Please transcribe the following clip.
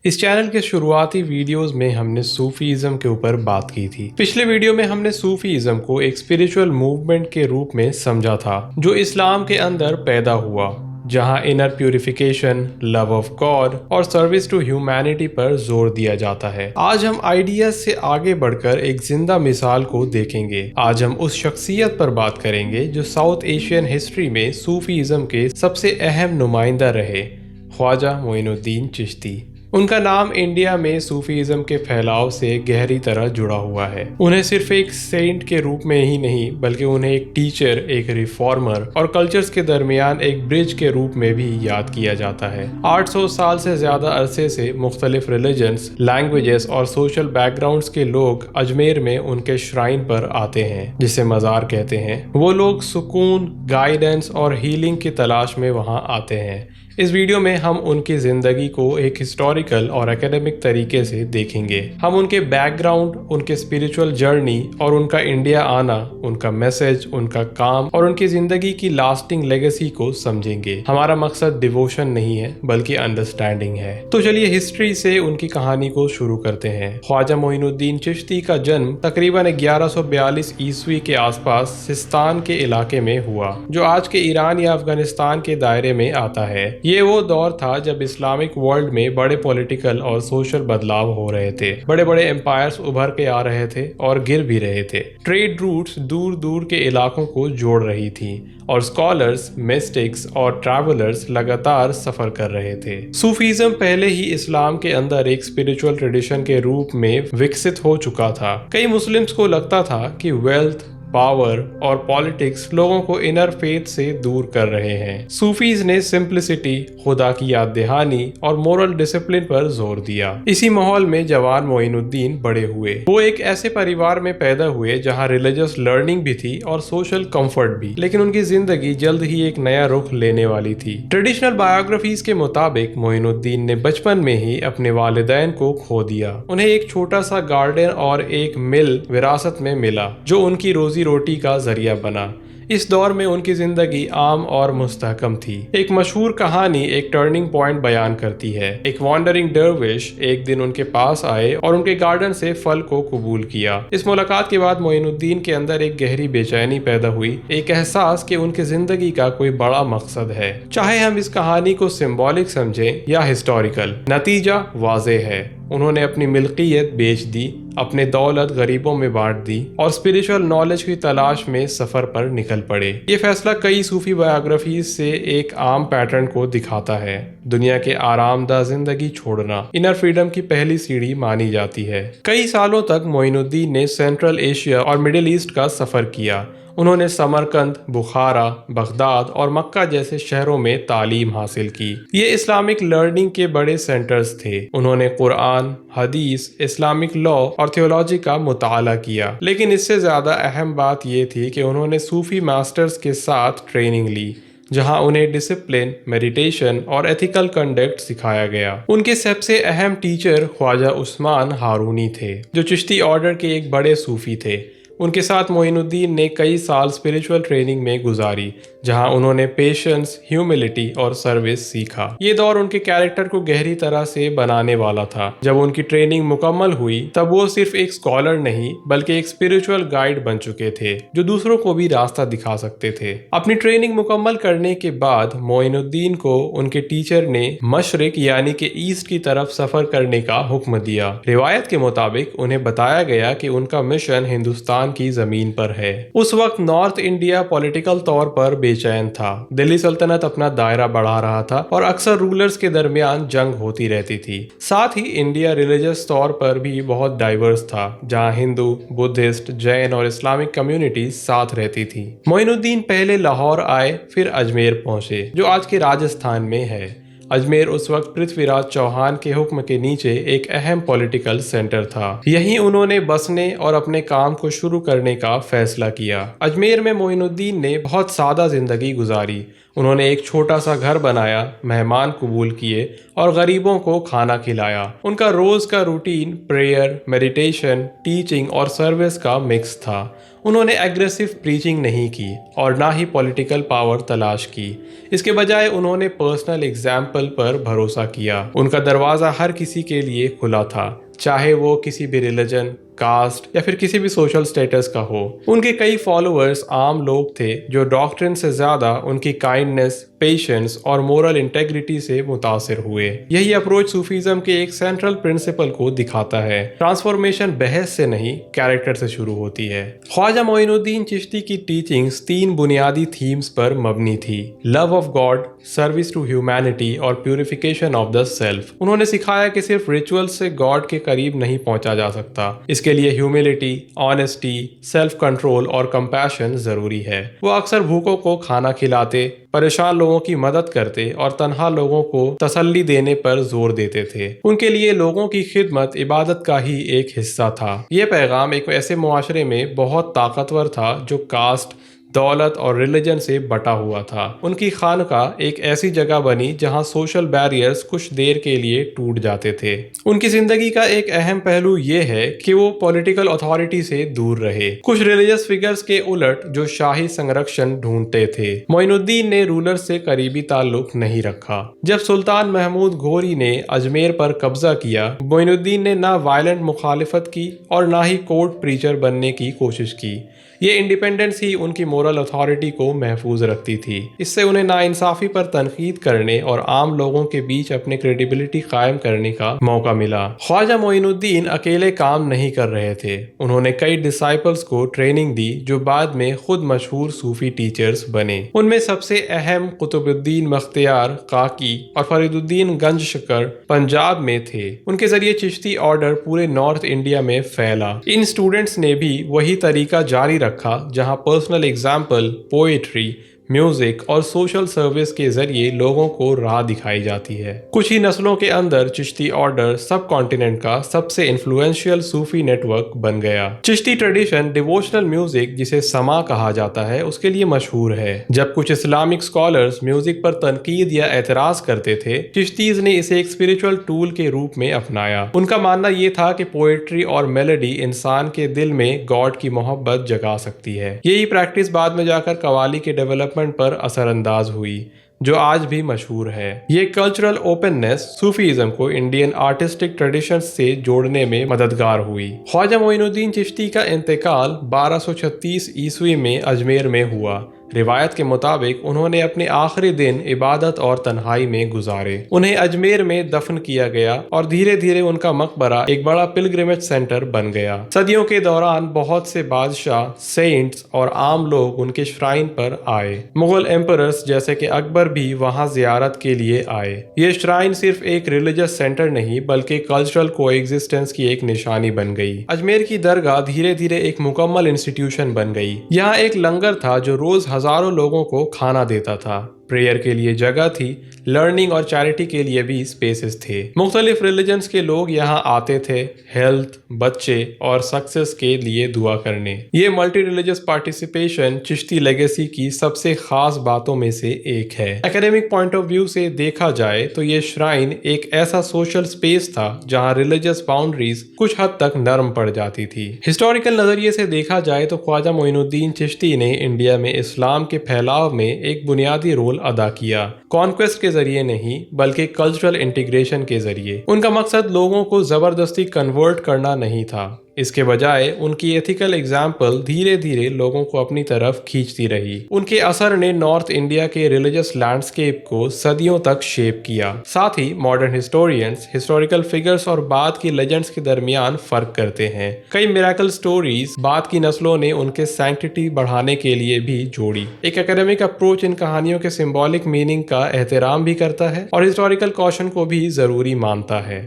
اس channel کے شروعاتی videos میں ہم نے صوفیزم کے اوپر بات کی تھی۔ پچھلے ویڈیو میں ہم نے صوفیزم کو ایک اسپریچول موومنٹ کے روپ میں سمجھا تھا جو اسلام کے اندر پیدا ہوا، جہاں inner purification, love of God اور سروس ٹو ہیومینٹی پر زور دیا جاتا ہے۔ آج ہم آئیڈیاز سے آگے بڑھ کر ایک زندہ مثال کو دیکھیں گے۔ آج ہم اس شخصیت پر بات کریں گے جو ساؤتھ ایشین ہسٹری میں صوفیزم کے سب سے اہم نمائندہ رہے، خواجہ معین الدین چشتی۔ ان کا نام انڈیا میں صوفیزم کے پھیلاؤ سے گہری طرح جڑا ہوا ہے۔ انہیں صرف ایک سینٹ کے روپ میں ہی نہیں بلکہ انہیں ایک ٹیچر، ایک ریفارمر اور کلچرز کے درمیان ایک برج کے روپ میں بھی یاد کیا جاتا ہے۔ 800 سال سے زیادہ عرصے سے مختلف ریلیجنز، لینگویجز اور سوشل بیک گراؤنڈز کے لوگ اجمیر میں ان کے شرائن پر آتے ہیں، جسے مزار کہتے ہیں۔ وہ لوگ سکون، گائیڈنس اور ہیلنگ کی تلاش میں وہاں آتے ہیں۔ اس ویڈیو میں ہم ان کی زندگی کو ایک ہسٹوریکل اور اکیڈمک طریقے سے دیکھیں گے۔ ہم ان کے بیک گراؤنڈ، ان کے اسپریچول جرنی اور ان کا انڈیا آنا، ان کا میسج، ان کا کام اور ان کی زندگی کی لاسٹنگ لیگیسی کو سمجھیں گے۔ ہمارا مقصد ڈیووشن نہیں ہے بلکہ انڈرسٹینڈنگ ہے۔ تو چلیے ہسٹری سے ان کی کہانی کو شروع کرتے ہیں۔ خواجہ معین الدین چشتی کا جنم تقریباً 1142 عیسوی کے آس پاس سستان کے علاقے میں ہوا، جو آج کے ایران یا افغانستان کے دائرے میں آتا ہے۔ یہ وہ دور تھا جب اسلامک ورلڈ میں بڑے پولیٹیکل اور سوشل بدلاؤ ہو رہے تھے۔ بڑے بڑے امپائرز ابھر کے آ رہے تھے اور گر بھی رہے تھے۔ ٹریڈ روٹس دور دور کے علاقوں کو جوڑ رہی تھیں اور اسکالرز، مسٹکس اور ٹریولرز لگاتار سفر کر رہے تھے۔ صوفیزم پہلے ہی اسلام کے اندر ایک اسپریچول ٹریڈیشن کے روپ میں وکست ہو چکا تھا۔ کئی مسلمز کو لگتا تھا کہ ویلتھ، پاور اور پالیٹکس لوگوں کو انر فیتھ سے دور کر رہے ہیں۔ صوفیز نے سمپلسٹی، خدا کی یاد دہانی اور مورل ڈسپلن پر زور دیا۔ اسی ماحول میں جوان معین الدین بڑے ہوئے۔ وہ ایک ایسے پریوار میں پیدا ہوئے جہاں ریلیجس لرننگ بھی تھی اور سوشل کمفرٹ بھی، لیکن ان کی زندگی جلد ہی ایک نیا رخ لینے والی تھی۔ ٹریڈیشنل بایوگرافیز کے مطابق معین الدین نے بچپن میں ہی اپنے والدین کو کھو دیا۔ انہیں ایک چھوٹا سا گارڈن اور ایک مل وراثت میں ملا جو ان کی روزی روٹی کا ذریعہ بنا۔ اس دور میں ان کی زندگی عام اور مستحکم تھی۔ ایک مشہور کہانی ایک ٹرننگ پوائنٹ بیان کرتی ہے۔ ایک وانڈرنگ ڈروش ایک دن ان کے پاس آئے اور ان کے گارڈن سے پھل کو قبول کیا۔ اس ملاقات کے بعد معین الدین کے اندر ایک گہری بے چینی پیدا ہوئی، ایک احساس کہ ان کی زندگی کا کوئی بڑا مقصد ہے، چاہے ہم اس کہانی کو سمبولک سمجھیں یا ہسٹوریکل۔ نتیجہ واضح ہے، انہوں نے اپنی ملکیت بیچ دی، اپنے دولت غریبوں میں بانٹ دی اور اسپریچول نالج کی تلاش میں سفر پر نکل پڑے۔ یہ فیصلہ کئی صوفی بایوگرافیز سے ایک عام پیٹرن کو دکھاتا ہے۔ دنیا کے آرام دہ زندگی چھوڑنا انر فریڈم کی پہلی سیڑھی مانی جاتی ہے۔ کئی سالوں تک معین الدین نے سینٹرل ایشیا اور مڈل ایسٹ کا سفر کیا۔ انہوں نے سمرقند، بخارا، بغداد اور مکہ جیسے شہروں میں تعلیم حاصل کی۔ یہ اسلامک لرننگ کے بڑے سینٹرز تھے۔ انہوں نے قرآن، حدیث، اسلامک لا اور تھیولوجی کا مطالعہ کیا، لیکن اس سے زیادہ اہم بات یہ تھی کہ انہوں نے صوفی ماسٹرز کے ساتھ ٹریننگ لی، جہاں انہیں ڈسپلن، میڈیٹیشن اور ایتھیکل کنڈکٹ سکھایا گیا۔ ان کے سب سے اہم ٹیچر خواجہ عثمان ہارونی تھے، جو چشتی آرڈر کے ایک بڑے صوفی تھے۔ ان کے ساتھ معین الدین نے کئی سال اسپریچول ٹریننگ میں گزاری، جہاں انہوں نے پیشنس، ہیوملٹی اور سروس سیکھا۔ یہ دور ان کے کیریکٹر کو گہری طرح سے بنانے والا تھا۔ جب ان کی ٹریننگ مکمل ہوئی تب وہ صرف ایک اسکالر نہیں بلکہ ایک اسپریچول گائیڈ بن چکے تھے جو دوسروں کو بھی راستہ دکھا سکتے تھے۔ اپنی ٹریننگ مکمل کرنے کے بعد معین الدین کو ان کے ٹیچر نے مشرق یعنی کہ ایسٹ کی طرف سفر کرنے کا حکم دیا۔ روایت کے مطابق انہیں بتایا گیا کہ ان کا مشن ہندوستان کی زمین پر ہے۔ اس وقت نارتھ انڈیا پولیٹیکل طور پر بے چین تھا۔ دلی سلطنت اپنا دائرہ بڑھا رہا تھا اور اکثر رولرز کے درمیان جنگ ہوتی رہتی تھی۔ ساتھ ہی انڈیا ریلیجس طور پر بھی بہت ڈائیورس تھا، جہاں ہندو، بدھسٹ، جین اور اسلامک کمیونٹیز ساتھ رہتی تھی۔ معین الدین پہلے لاہور آئے، پھر اجمیر پہنچے، جو آج کے راجستھان میں ہے۔ اجمیر اس وقت پرتھوی راج چوہان کے حکم کے نیچے ایک اہم پولیٹیکل سینٹر تھا۔ یہیں انہوں نے بسنے اور اپنے کام کو شروع کرنے کا فیصلہ کیا۔ اجمیر میں معین الدین نے بہت سادہ زندگی گزاری۔ انہوں نے ایک چھوٹا سا گھر بنایا، مہمان قبول کیے اور غریبوں کو کھانا کھلایا۔ ان کا روز کا روٹین پریئر، میڈیٹیشن، ٹیچنگ اور سروس کا مکس تھا۔ انہوں نے ایگریسو پریچنگ نہیں کی اور نہ ہی پولیٹیکل پاور تلاش کی۔ اس کے بجائے انہوں نے پرسنل ایگزامپل پر بھروسہ کیا۔ ان کا دروازہ ہر کسی کے لیے کھلا تھا، چاہے وہ کسی بھی ریلیجن، کاسٹ یا پھر کسی بھی سوشل سٹیٹس کا ہو۔ ان کے کئی فالوورز عام لوگ تھے جو ڈاکٹرن سے زیادہ ان کی کائنڈنس، پیشنس اور مورل انٹیگریٹی سے متاثر ہوئے۔ یہی اپروچ صوفیزم کے ایک سینٹرل پرنسپل کو دکھاتا ہے: ٹرانسفارمیشن بحث سے نہیں، کیریکٹر سے شروع ہوتی ہے۔ خواجہ معین الدین چشتی کی ٹیچنگز 3 بنیادی تھیمز پر مبنی تھی: love of God, service to humanity اور پیوریفیکیشن آف دا سیلف۔ انہوں نے سکھایا کہ صرف ریچول سے گاڈ کے قریب نہیں پہنچا جا سکتا، اس کے لیے ہیوملٹی، آنیسٹی، سیلف کنٹرول اور کمپیشن ضروری ہے۔ وہ اکثر بھوکوں کو کھانا کھلاتے، پریشان لوگوں کی مدد کرتے اور تنہا لوگوں کو تسلی دینے پر زور دیتے تھے۔ ان کے لیے لوگوں کی خدمت عبادت کا ہی ایک حصہ تھا۔ یہ پیغام ایک ایسے معاشرے میں بہت طاقتور تھا جو کاسٹ، دولت اور ریلیجن سے بٹا ہوا تھا۔ ان کی خانقاہ ایک ایسی جگہ بنی جہاں سوشل بیریئرز کچھ دیر کے لیے ٹوٹ جاتے تھے۔ ان کی زندگی کا ایک اہم پہلو یہ ہے کہ وہ پولیٹیکل اتھارٹی سے دور رہے، کچھ ریلیجس فگرز کے الٹ جو شاہی سنرکشن ڈھونڈتے تھے۔ معین الدین نے رولر سے قریبی تعلق نہیں رکھا۔ جب سلطان محمود گھوری نے اجمیر پر قبضہ کیا، معین الدین نے نہ وائلنٹ مخالفت کی اور نہ ہی کورٹ پریچر بننے کی کوشش کی۔ یہ انڈیپینڈنس ہی ان کی مورل اتھارٹی کو محفوظ رکھتی تھی۔ اس سے انہیں ناانصافی پر تنقید کرنے اور عام لوگوں کے بیچ اپنی کریڈیبلٹی قائم کرنے کا موقع ملا۔ خواجہ معین الدین اکیلے کام نہیں کر رہے تھے۔ انہوں نے کئی ڈسائپلز کو ٹریننگ دی جو بعد میں خود مشہور صوفی ٹیچرز بنے۔ ان میں سب سے اہم قطب الدین بختیار کاکی اور فرید الدین گنج شکر پنجاب میں تھے۔ ان کے ذریعے چشتی آرڈر پورے نارتھ انڈیا میں پھیلا۔ ان اسٹوڈنٹس نے بھی وہی طریقہ جاری رکھا جہاں پرسنل ایگزامپل، پوئٹری، میوزک اور سوشل سروس کے ذریعے لوگوں کو راہ دکھائی جاتی ہے۔ کچھ ہی نسلوں کے اندر چشتی آرڈر سب کانٹیننٹ کا سب سے انفلوئنشیل صوفی نیٹ ورک بن گیا۔ چشتی ٹریڈیشن ڈیووشنل میوزک، جسے سما کہا جاتا ہے، اس کے لیے مشہور ہے۔ جب کچھ اسلامک اسکالرز میوزک پر تنقید یا اعتراض کرتے تھے، چشتیز نے اسے ایک اسپرچل ٹول کے روپ میں اپنایا۔ ان کا ماننا یہ تھا کہ پوئٹری اور میلوڈی انسان کے دل میں گاڈ کی محبت جگا سکتی ہے۔ یہی پریکٹس بعد میں جا کر قوالی کے ڈیولپمنٹ پر اثر انداز ہوئی، جو آج بھی مشہور ہے۔ یہ کلچرل اوپننس صوفیزم کو انڈین آرٹسٹک ٹریڈیشن سے جوڑنے میں مددگار ہوئی۔ خواجہ معین الدین چشتی کا انتقال 1236 عیسوی میں اجمیر میں ہوا۔ روایت کے مطابق انہوں نے اپنے آخری دن عبادت اور تنہائی میں گزارے۔ انہیں اجمیر میں دفن کیا گیا اور دھیرے دھیرے ان کا مقبرہ ایک بڑا پلگرمیج سینٹر بن گیا۔ صدیوں کے دوران بہت سے بادشاہ، سینٹس اور عام لوگ ان کے شرائن پر آئے۔ مغل ایمپررز جیسے کہ اکبر بھی وہاں زیارت کے لیے آئے۔ یہ شرائن صرف ایک ریلیجس سینٹر نہیں بلکہ کلچرل کو ایگزسٹنس کی ایک نشانی بن گئی۔ اجمیر کی درگاہ دھیرے دھیرے ایک مکمل انسٹیٹیوشن بن گئی۔ یہاں ایک لنگر تھا جو روز ہزاروں لوگوں کو کھانا دیتا تھا۔ پریئر کے لیے جگہ تھی، لرننگ اور چیریٹی کے لیے بھی اسپیسز تھے۔ مختلف ریلیجنز کے لوگ یہاں آتے تھے، ہیلتھ، بچے اور سکسیس کے لیے دعا کرنے۔ یہ multi religious participation Chishti legacy کی سب سے خاص باتوں میں سے ایک ہے۔ ایکیڈیمک پوائنٹ آف ویو سے دیکھا جائے تو یہ شرائن ایک ایسا سوشل اسپیس تھا جہاں ریلیجس باؤنڈریز کچھ حد تک نرم پڑ جاتی تھی۔ ہسٹوریکل نظریے سے دیکھا جائے تو خواجہ معین الدین چشتی نے انڈیا میں اسلام کے پھیلاؤ میں ایک بنیادی رول ادا کیا۔ کانکویسٹ کے ذریعے نہیں بلکہ کلچرل انٹیگریشن کے ذریعے۔ ان کا مقصد لوگوں کو زبردستی کنورٹ کرنا نہیں تھا، اس کے بجائے ان کی ایتھیکل ایگزامپل دھیرے دھیرے لوگوں کو اپنی طرف کھینچتی رہی۔ ان کے اثر نے نارتھ انڈیا کے ریلیجس لینڈسکیپ کو صدیوں تک شیپ کیا۔ ساتھ ہی ماڈرن ہسٹورینز ہسٹوریکل فگرز اور بعد کی لیجنڈز کے درمیان فرق کرتے ہیں۔ کئی میراکل سٹوریز بعد کی نسلوں نے ان کے سینکٹیٹی بڑھانے کے لیے بھی جوڑی۔ ایک ایکیڈیمک اپروچ ان کہانیوں کے سمبولک میننگ کا احترام بھی کرتا ہے اور ہسٹوریکل کوشن کو بھی ضروری مانتا ہے۔